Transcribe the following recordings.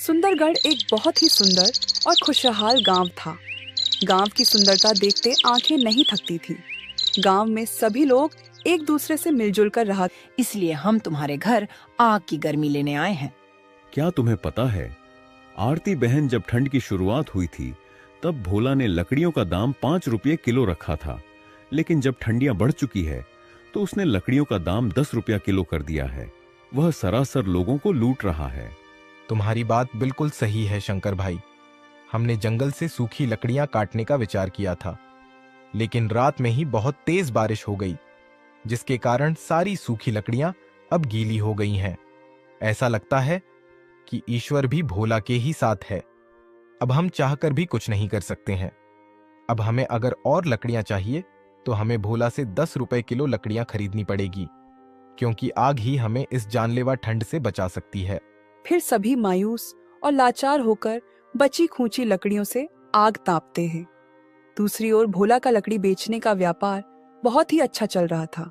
सुंदरगढ़ एक बहुत ही सुंदर और खुशहाल गांव था। गांव की सुंदरता देखते आंखें नहीं थकती थी। गांव में सभी लोग एक दूसरे से मिलजुल कर रहा। इसलिए हम तुम्हारे घर आग की गर्मी लेने आए हैं। क्या तुम्हें पता है, आरती बहन जब ठंड की शुरुआत हुई थी तब भोला ने लकड़ियों का दाम 5 रुपये किलो रखा था, लेकिन जब ठंडियां बढ़ चुकी है तो उसने लकड़ियों का दाम 10 रुपया किलो कर दिया है। वह सरासर लोगों को लूट रहा है। तुम्हारी बात बिल्कुल सही है शंकर भाई। हमने जंगल से सूखी लकड़ियां काटने का विचार किया था, लेकिन रात में ही बहुत तेज बारिश हो गई, जिसके कारण सारी सूखी लकड़ियां अब गीली हो गई हैं। ऐसा लगता है कि ईश्वर भी भोला के ही साथ है। अब हम चाहकर भी कुछ नहीं कर सकते हैं। अब हमें अगर और लकड़ियां चाहिए तो हमें भोला से 10 रुपए किलो लकड़ियां खरीदनी पड़ेगी, क्योंकि आग ही हमें इस जानलेवा ठंड से बचा सकती है। फिर सभी मायूस और लाचार होकर बची खूंची लकड़ियों से आग तापते हैं। दूसरी ओर भोला का लकड़ी बेचने का व्यापार बहुत ही अच्छा चल रहा था।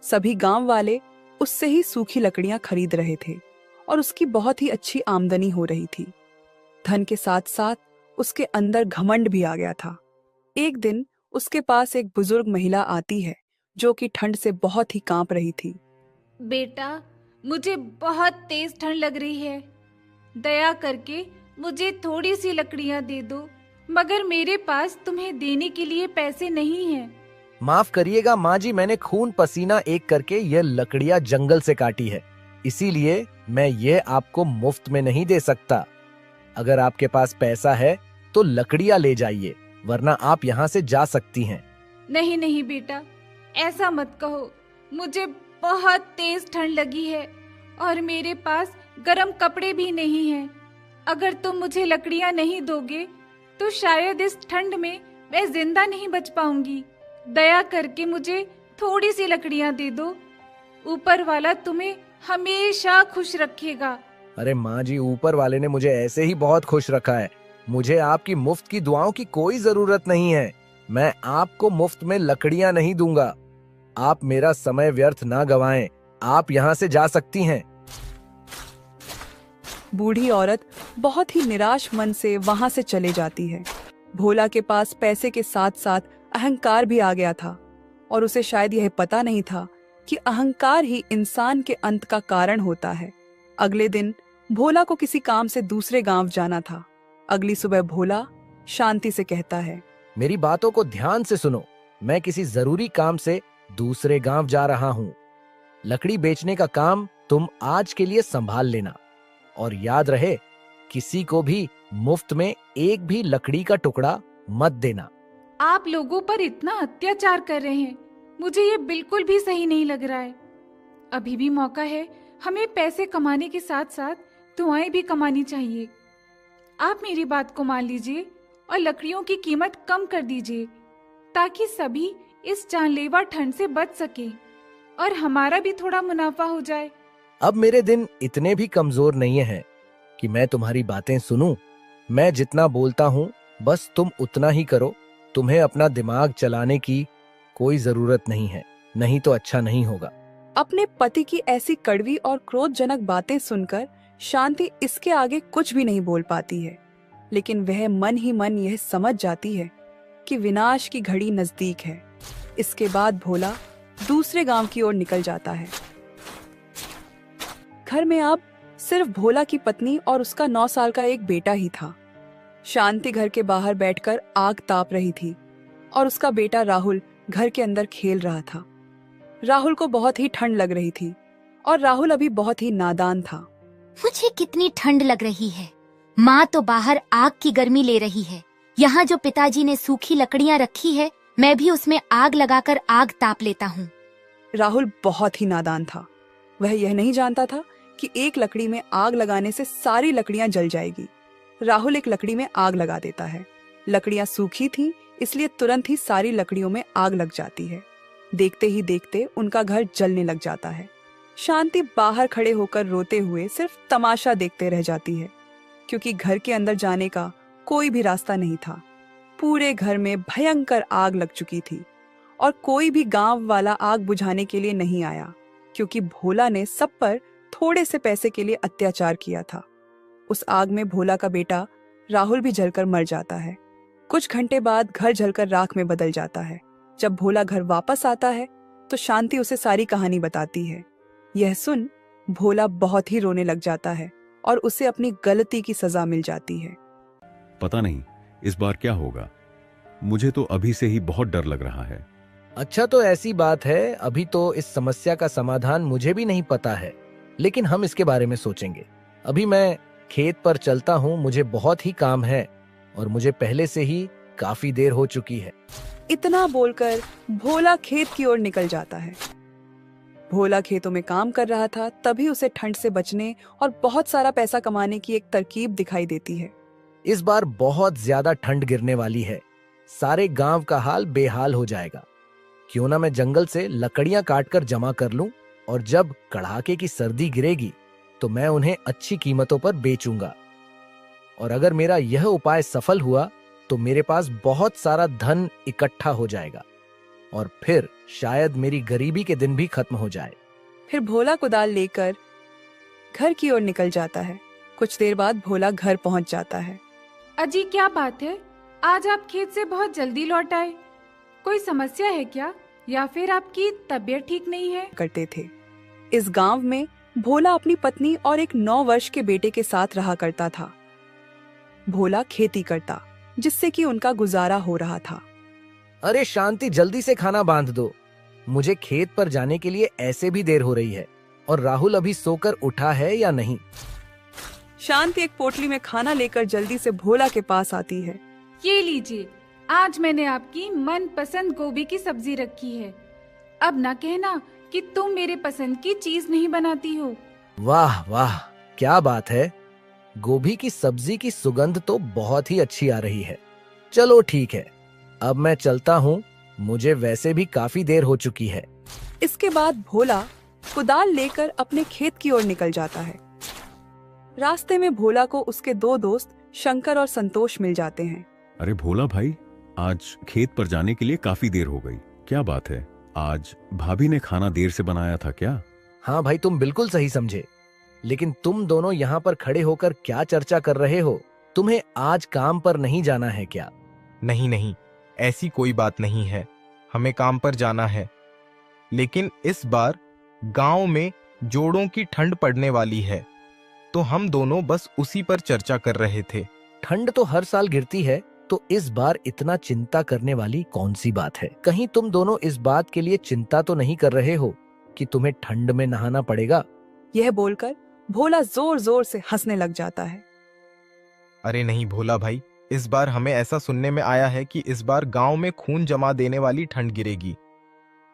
सभी गांव वाले उससे ही सूखी लकड़ियां खरीद रहे थे और उसकी बहुत ही अच्छी आमदनी हो रही थी। धन के साथ साथ उसके अंदर घमंड भी आ गया था। एक दिन उसके पास एक बुजुर्ग महिला आती है जो कि ठंड से बहुत ही कांप रही थी। बेटा, मुझे बहुत तेज ठंड लग रही है। दया करके मुझे थोड़ी सी लकड़ियां दे दो, मगर मेरे पास तुम्हें देने के लिए पैसे नहीं हैं। माफ करिएगा माँ जी, मैंने खून पसीना एक करके ये लकड़ियाँ जंगल से काटी है, इसीलिए मैं ये आपको मुफ्त में नहीं दे सकता। अगर आपके पास पैसा है तो लकड़ियाँ ले जाइए, वरना आप यहाँ से जा सकती हैं। नहीं नहीं बेटा, ऐसा मत कहो। मुझे बहुत तेज ठंड लगी है और मेरे पास गर्म कपड़े भी नहीं हैं। अगर तुम मुझे लकड़ियाँ नहीं दोगे तो शायद इस ठंड में मैं जिंदा नहीं बच पाऊंगी। दया करके मुझे थोड़ी सी लकड़ियाँ दे दो। ऊपर वाला तुम्हें हमेशा खुश रखेगा। अरे माँ जी, ऊपर वाले ने मुझे ऐसे ही बहुत खुश रखा है। मुझे आपकी मुफ्त की दुआओं की कोई जरूरत नहीं है। मैं आपको मुफ्त में लकड़ियाँ नहीं दूंगा। आप मेरा समय व्यर्थ ना गवाएं। आप यहाँ से जा सकती हैं। बूढ़ी औरत बहुत ही निराश मन से वहां से चले जाती है। भोला के पास पैसे के साथ साथ अहंकार भी आ गया था और उसे शायद यह पता नहीं था कि अहंकार ही इंसान के अंत का कारण होता है। अगले दिन भोला को किसी काम से दूसरे गांव जाना था। अगली सुबह भोला शांति से कहता है, मेरी बातों को ध्यान से सुनो। मैं किसी जरूरी काम से दूसरे गांव जा रहा हूँ। लकड़ी बेचने का काम तुम आज के लिए संभाल लेना, और याद रहे, किसी को भी मुफ्त में एक भी लकड़ी का टुकड़ा मत देना। आप लोगों पर इतना अत्याचार कर रहे हैं, मुझे ये बिल्कुल भी सही नहीं लग रहा है। अभी भी मौका है, हमें पैसे कमाने के साथ साथ दुआएं भी कमानी चाहिए। आप मेरी बात को मान लीजिए और लकड़ियों की कीमत कम कर दीजिए, ताकि सभी इस जानलेवा ठंड से बच सके और हमारा भी थोड़ा मुनाफा हो जाए। अब मेरे दिन इतने भी कमजोर नहीं हैं कि मैं तुम्हारी बातें सुनूं। मैं जितना बोलता हूँ बस तुम उतना ही करो। तुम्हें अपना दिमाग चलाने की कोई जरूरत नहीं है, नहीं तो अच्छा नहीं होगा। अपने पति की ऐसी कड़वी और क्रोधजनक बातें सुनकर शांति इसके आगे कुछ भी नहीं बोल पाती है, लेकिन वह मन ही मन यह समझ जाती है कि विनाश की घड़ी नजदीक है। इसके बाद भोला दूसरे गांव की ओर निकल जाता है। घर में अब सिर्फ भोला की पत्नी और उसका 9 साल का एक बेटा ही था। शांति घर के बाहर बैठकर आग ताप रही थी और उसका बेटा राहुल घर के अंदर खेल रहा था। राहुल को बहुत ही ठंड लग रही थी और राहुल अभी बहुत ही नादान था। मुझे कितनी ठंड लग रही है। माँ तो बाहर आग की गर्मी ले रही है। यहाँ जो पिताजी ने सूखी लकड़ियाँ रखी है, मैं भी उसमें आग लगाकर आग ताप लेता हूँ। राहुल बहुत ही नादान था। वह यह नहीं जानता था कि एक लकड़ी में आग लगाने से सारी लकड़ियां जल जाएगी। राहुल एक लकड़ी में आग लगा देता है। लकड़ियां सूखी थीं, इसलिए तुरंत ही सारी लकड़ियों में आग लग जाती है। देखते ही देखते उनका घर जलने लग जाता है। शांति बाहर खड़े होकर रोते हुए सिर्फ तमाशा देखते रह जाती है, क्योंकि घर के अंदर जाने का कोई भी रास्ता नहीं था। पूरे घर में भयंकर आग लग चुकी थी और कोई भी गांव वाला आग बुझाने के लिए नहीं आया, क्योंकि भोला ने सब पर थोड़े से पैसे के लिए अत्याचार किया था। उस आग में भोला का बेटा राहुल भी जलकर मर जाता है। कुछ घंटे बाद घर जलकर राख में बदल जाता है। जब भोला घर वापस आता है तो शांति उसे सारी कहानी बताती है। यह सुन भोला बहुत ही रोने लग जाता है और उसे अपनी गलती की सजा मिल जाती है। पता नहीं इस बार क्या होगा, मुझे तो अभी से ही बहुत डर लग रहा है। अच्छा तो ऐसी बात है, अभी तो इस समस्या का समाधान मुझे भी नहीं पता है, लेकिन हम इसके बारे में सोचेंगे। अभी मैं खेत पर चलता हूँ, मुझे बहुत ही काम है और मुझे पहले से ही काफी देर हो चुकी है। इतना बोलकर भोला खेत की ओर निकल जाता है। भोला खेतों में काम कर रहा था, तभी उसे ठंड से बचने और बहुत सारा पैसा कमाने की एक तरकीब दिखाई देती है। इस बार बहुत ज्यादा ठंड गिरने वाली है, सारे गांव का हाल बेहाल हो जाएगा। क्यों ना मैं जंगल से लकड़ियां काटकर जमा कर लूं और जब कड़ाके की सर्दी गिरेगी तो मैं उन्हें अच्छी कीमतों पर बेचूंगा। और अगर मेरा यह उपाय सफल हुआ तो मेरे पास बहुत सारा धन इकट्ठा हो जाएगा और फिर शायद मेरी गरीबी के दिन भी खत्म हो जाए। फिर भोला कुदाल लेकर घर की ओर निकल जाता है। कुछ देर बाद भोला घर पहुंच जाता है। अजी क्या बात है, आज आप खेत से बहुत जल्दी लौट आए। कोई समस्या है क्या, या फिर आपकी तबीयत ठीक नहीं है? करते थे। इस गांव में भोला अपनी पत्नी और एक 9 वर्ष के बेटे के साथ रहा करता था। भोला खेती करता, जिससे कि उनका गुजारा हो रहा था। अरे शांति, जल्दी से खाना बांध दो, मुझे खेत पर जाने के लिए ऐसे भी देर हो रही है। और राहुल अभी सोकर उठा है या नहीं? शांति एक पोटली में खाना लेकर जल्दी से भोला के पास आती है। ये लीजिए, आज मैंने आपकी मनपसंद गोभी की सब्जी रखी है। अब ना कहना कि तुम मेरे पसंद की चीज नहीं बनाती हो। वाह वाह, क्या बात है। गोभी की सब्जी की सुगंध तो बहुत ही अच्छी आ रही है। चलो ठीक है, अब मैं चलता हूँ, मुझे वैसे भी काफी देर हो चुकी है। इसके बाद भोला कुदाल लेकर अपने खेत की ओर निकल जाता है। रास्ते में भोला को उसके 2 दोस्त शंकर और संतोष मिल जाते हैं। अरे भोला भाई, आज खेत पर जाने के लिए काफी देर हो गई, क्या बात है? आज भाभी ने खाना देर से बनाया था क्या? हाँ भाई, तुम बिल्कुल सही समझे, लेकिन तुम दोनों यहाँ पर खड़े होकर क्या चर्चा कर रहे हो? तुम्हें आज काम पर नहीं जाना है क्या? नहीं नहीं, ऐसी कोई बात नहीं है, हमें काम पर जाना है। लेकिन इस बार गांव में जोड़ों की ठंड पड़ने वाली है, तो हम दोनों बस उसी पर चर्चा कर रहे थे। ठंड तो हर साल गिरती है, तो इस बार इतना चिंता करने वाली कौन सी बात है? कहीं तुम दोनों इस बात के लिए चिंता तो नहीं कर रहे हो कि तुम्हें ठंड में नहाना पड़ेगा? यह बोलकर भोला जोर जोर से हंसने लग जाता है। अरे नहीं भोला भाई, इस बार हमें ऐसा सुनने में आया है कि इस बार गांव में खून जमा देने वाली ठंड गिरेगी।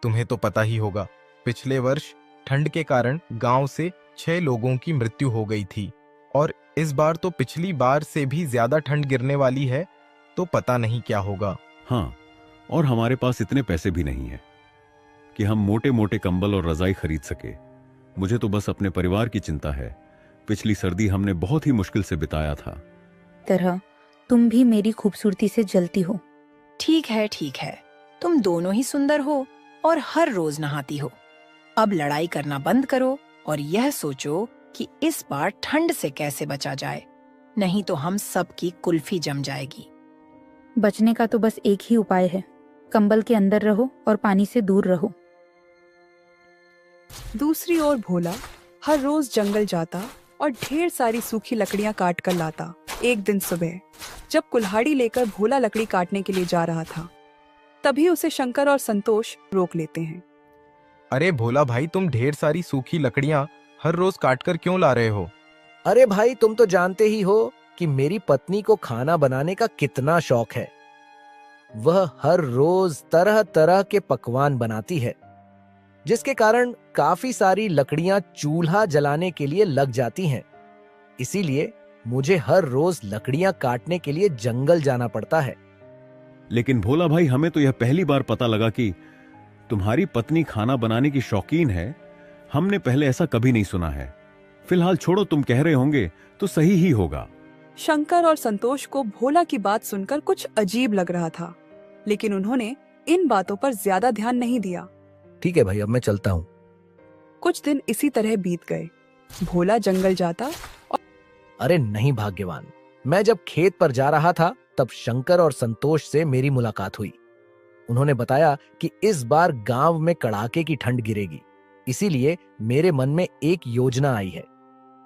तुम्हें तो पता ही होगा, पिछले वर्ष ठंड के कारण गांव से 6 लोगों की मृत्यु हो गई थी, और इस बार तो पिछली बार से भी ज्यादा ठंड गिरने वाली है, तो पता नहीं क्या होगा। हाँ, और हमारे पास इतने पैसे भी नहीं है कि हम मोटे मोटे कंबल और रजाई खरीद सके। मुझे तो बस अपने परिवार की चिंता है। पिछली सर्दी हमने बहुत ही मुश्किल से बिताया था। तरह तुम भी मेरी खूबसूरती से जलती हो। ठीक है, तुम दोनों ही सुंदर हो और हर रोज नहाती हो। अब लड़ाई करना बंद करो और यह सोचो कि इस बार ठंड से कैसे बचा जाए, नहीं तो हम सब की कुल्फी जम जाएगी। बचने का तो बस एक ही उपाय है, कंबल के अंदर रहो और पानी से दूर रहो। दूसरी ओर भोला हर रोज जंगल जाता और ढेर सारी सूखी लकड़ियां काट कर लाता। एक दिन सुबह जब कुल्हाड़ी लेकर भोला लकड़ी काटने के लिए जा रहा था, तभी उसे शंकर और संतोष रोक लेते हैं। अरे भोला भाई, तुम ढेर सारी सूखी लकड़ियां हर रोज काटकर क्यों ला रहे हो? अरे भाई, तुम तो जानते ही हो कि मेरी पत्नी को खाना बनाने का कितना शौक है। वह हर रोज तरह तरह के पकवान बनाती है, जिसके कारण काफी सारी लकड़ियां चूल्हा जलाने के लिए लग जाती हैं। इसीलिए मुझे हर रोज लकड़ियां काटने के लिए जंगल जाना पड़ता है। लेकिन भोला भाई, हमें तो यह पहली बार पता लगा कि तुम्हारी पत्नी खाना बनाने की शौकीन है। हमने पहले ऐसा कभी नहीं सुना है। फिलहाल छोड़ो, तुम कह रहे होंगे तो सही ही होगा। शंकर और संतोष को भोला की बात सुनकर कुछ अजीब लग रहा था, लेकिन उन्होंने इन बातों पर ज्यादा ध्यान नहीं दिया। ठीक है भाई, अब मैं चलता हूँ। कुछ दिन इसी तरह बीत गए। भोला जंगल जाता अरे नहीं भाग्यवान, मैं जब खेत पर जा रहा था तब शंकर और संतोष से मेरी मुलाकात हुई। उन्होंने बताया कि इस बार गांव में कड़ाके की ठंड गिरेगी, इसीलिए मेरे मन में एक योजना आई है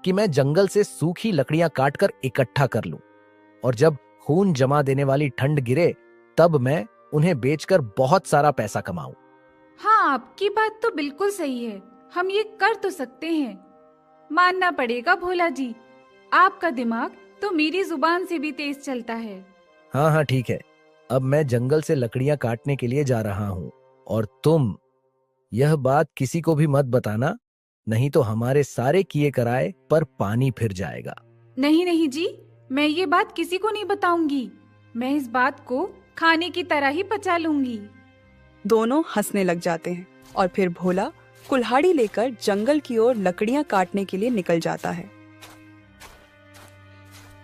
कि मैं जंगल से सूखी लकड़ियां काटकर इकट्ठा कर लूं और जब खून जमा देने वाली ठंड गिरे तब मैं उन्हें बेचकर बहुत सारा पैसा कमाऊं। हाँ, आपकी बात तो बिल्कुल सही है। हम ये कर तो सकते हैं। मानना पड़ेगा भोला जी, आपका दिमाग तो मेरी जुबान से भी तेज चलता है। हाँ हाँ ठीक है, अब मैं जंगल से लकड़ियां काटने के लिए जा रहा हूँ और तुम यह बात किसी को भी मत बताना, नहीं तो हमारे सारे किए कराए पर पानी फिर जाएगा। नहीं नहीं जी, मैं ये बात किसी को नहीं बताऊंगी। मैं इस बात को खाने की तरह ही पचा लूंगी। दोनों हंसने लग जाते हैं और फिर भोला कुल्हाड़ी लेकर जंगल की ओर लकड़ियां काटने के लिए निकल जाता है।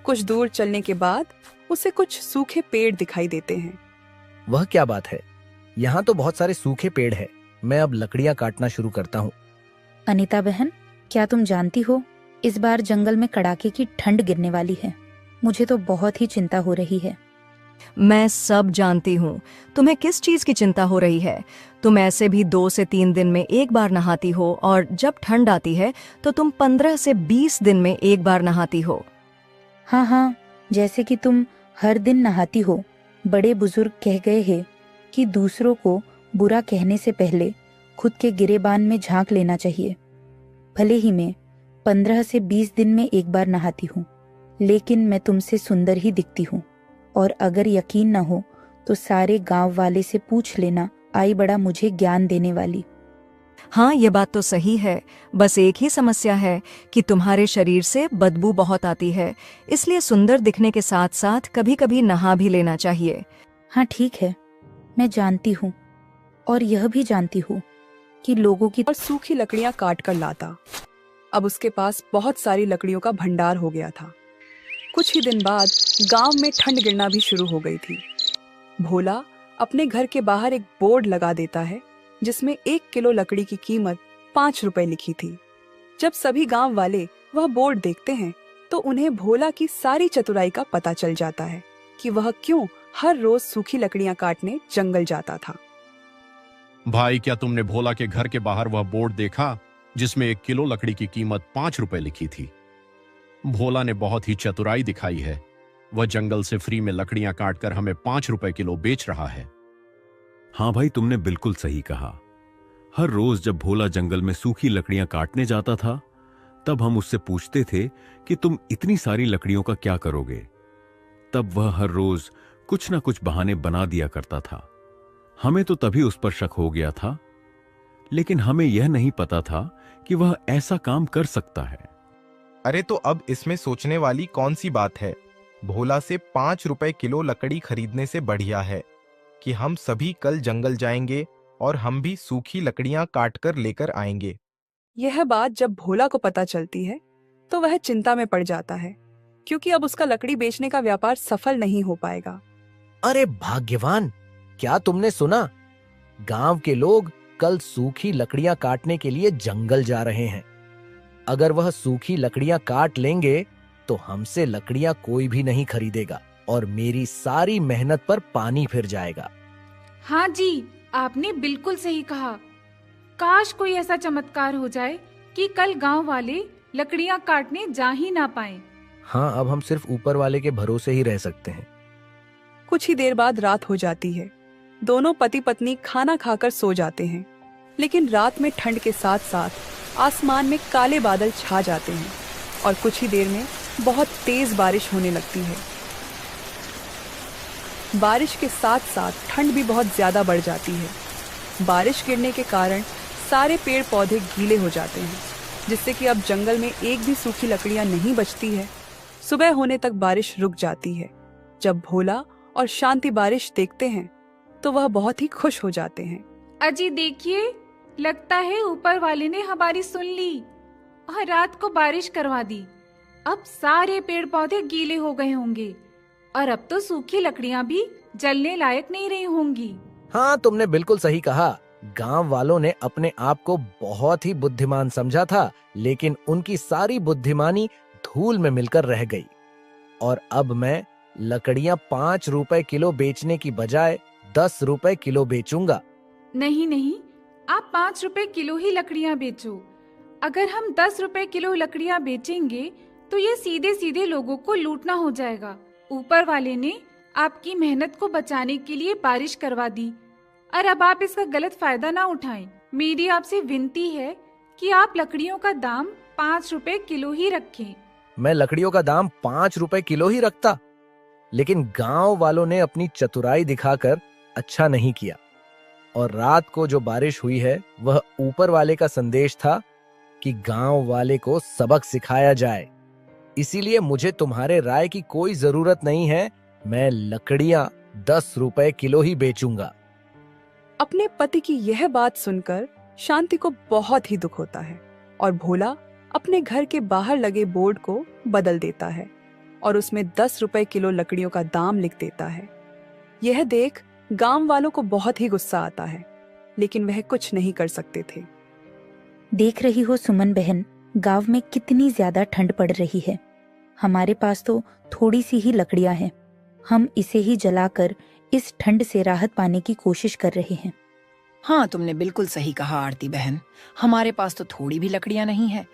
कुछ दूर चलने के बाद उसे कुछ सूखे पेड़ दिखाई देते हैं। वह क्या बात है, यहाँ तो बहुत सारे सूखे पेड़ हैं। मैं अब लकड़ियां काटना शुरू करता हूँ। अनीता बहन, क्या तुम जानती हो इस बार जंगल में कड़ाके की ठंड गिरने वाली है। मुझे तो बहुत ही चिंता हो रही है। मैं सब जानती हूँ। तुम्हें किस चीज की चिंता हो रही है? तुम ऐसे भी 2 से 3 दिन में एक बार नहाती हो और जब ठंड आती है तो तुम 15 से 20 दिन में एक बार नहाती हो। हाँ हाँ, जैसे कि तुम हर दिन नहाती हो। बड़े बुजुर्ग कह गए हैं कि दूसरों को बुरा कहने से पहले खुद के गिरेबान में झांक लेना चाहिए। भले ही मैं 15 से 20 दिन में एक बार नहाती हूँ, लेकिन मैं तुमसे सुंदर ही दिखती हूँ। और अगर यकीन न हो तो सारे गांव वाले से पूछ लेना, आई बड़ा मुझे ज्ञान देने वाली। हाँ, ये बात तो सही है। बस एक ही समस्या है कि तुम्हारे शरीर से बदबू बहुत आती है, इसलिए सुंदर दिखने के साथ साथ कभी कभी नहा भी लेना चाहिए। हाँ ठीक है, मैं जानती हूँ और यह भी जानती हूँ कि लोगों की और सूखी लकड़ियां काट कर लाता। अब उसके पास बहुत सारी लकड़ियों का भंडार हो गया था। कुछ ही दिन बाद गांव में ठंड गिरना भी शुरू हो गई थी। भोला अपने घर के बाहर एक बोर्ड लगा देता है जिसमें 1 किलो लकड़ी की कीमत 5 रुपए लिखी थी। जब सभी गांव वाले वह बोर्ड देखते हैं तो उन्हें भोला की सारी चतुराई का पता चल जाता है कि वह क्यों हर रोज सूखी लकड़ियां काटने जंगल जाता था। भाई, क्या तुमने भोला के घर के बाहर वह बोर्ड देखा जिसमें 1 किलो लकड़ी की कीमत 5 रुपए लिखी थी? भोला ने बहुत ही चतुराई दिखाई है। वह जंगल से फ्री में लकड़ियां काटकर हमें 5 रुपए किलो बेच रहा है। हाँ भाई, तुमने बिल्कुल सही कहा। हर रोज जब भोला जंगल में सूखी लकड़ियां काटने जाता था तब हम उससे पूछते थे कि तुम इतनी सारी लकड़ियों का क्या करोगे। तब वह हर रोज कुछ ना कुछ बहाने बना दिया करता था। हमें तो तभी उस पर शक हो गया था, लेकिन हमें यह नहीं पता था कि वह ऐसा काम कर सकता है। अरे तो अब इसमें सोचने वाली कौन सी बात है। भोला से 5 रुपए किलो लकड़ी खरीदने से बढ़िया है कि हम सभी कल जंगल जाएंगे और हम भी सूखी लकड़ियां काटकर लेकर आएंगे। यह बात जब भोला को पता चलती है तो वह चिंता में पड़ जाता है, क्योंकि अब उसका लकड़ी बेचने का व्यापार सफल नहीं हो पाएगा। अरे भाग्यवान, क्या तुमने सुना? गांव के लोग कल सूखी लकड़ियां काटने के लिए जंगल जा रहे हैं। अगर वह सूखी लकड़ियां काट लेंगे तो हमसे लकड़ियां कोई भी नहीं खरीदेगा और मेरी सारी मेहनत पर पानी फिर जाएगा। हाँ जी, आपने बिल्कुल सही कहा। काश कोई ऐसा चमत्कार हो जाए कि कल गांव वाले लकड़ियां काटने जा ही ना पाएं। हाँ, अब हम सिर्फ ऊपर वाले के भरोसे ही रह सकते हैं। कुछ ही देर बाद रात हो जाती है। दोनों पति पत्नी खाना खाकर सो जाते हैं, लेकिन रात में ठंड के साथ साथ आसमान में काले बादल छा जाते हैं और कुछ ही देर में बहुत तेज बारिश होने लगती है। बारिश के साथ साथ ठंड भी बहुत ज्यादा बढ़ जाती है। बारिश गिरने के कारण सारे पेड़ पौधे गीले हो जाते हैं, जिससे कि अब जंगल में एक भी सूखी लकड़ियां नहीं बचती है। सुबह होने तक बारिश रुक जाती है। जब भोला और शांति बारिश देखते हैं तो वह बहुत ही खुश हो जाते हैं। अजी देखिए, लगता है ऊपर वाले ने हमारी सुन ली और रात को बारिश करवा दी। अब सारे पेड़ पौधे गीले हो गए होंगे और अब तो सूखी लकड़ियां भी जलने लायक नहीं रही होंगी। हाँ, तुमने बिल्कुल सही कहा। गांव वालों ने अपने आप को बहुत ही बुद्धिमान समझा था, लेकिन उनकी सारी बुद्धिमानी धूल में मिलकर रह गई और अब मैं लकड़ियां 5 रुपए किलो बेचने की बजाय 10 रुपए किलो बेचूंगा। नहीं नहीं, आप 5 रुपए किलो ही लकड़ियां बेचो। अगर हम 10 रुपए किलो लकड़ियां बेचेंगे तो ये सीधे सीधे लोगों को लूटना हो जाएगा। ऊपर वाले ने आपकी मेहनत को बचाने के लिए बारिश करवा दी और अब आप इसका गलत फायदा ना उठाएं। मेरी आपसे विनती है कि आप लकड़ियों का दाम 5 रुपए किलो ही रखें। मैं लकड़ियों का दाम 5 रुपए किलो ही रखता, लेकिन गांव वालों ने अपनी चतुराई दिखाकर अच्छा नहीं किया और रात को जो बारिश हुई है वह ऊपर वाले का संदेश था कि गांव वाले को सबक सिखाया जाए। इसीलिए मुझे तुम्हारे राय की कोई जरूरत नहीं है। मैं लकड़ियां 10 रुपए किलो ही बेचूंगा। अपने पति की यह बात सुनकर शांति को बहुत ही दुख होता है और भोला अपने घर के बाहर लगे बोर्ड को बदल देता है और उसमें 10 रुपए किलो लकड़ियों का दाम लिख देता है। यह देख गांव वालों को बहुत ही गुस्सा आता है, लेकिन वह कुछ नहीं कर सकते थे। देख रही हो सुमन बहन, गांव में कितनी ज्यादा ठंड पड़ रही है। हमारे पास तो थोड़ी सी ही लकड़ियां हैं। हम इसे ही जलाकर इस ठंड से राहत पाने की कोशिश कर रहे हैं। हाँ, तुमने बिल्कुल सही कहा आरती बहन। हमारे पास तो थोड़ी भी लकड़ियां नहीं है,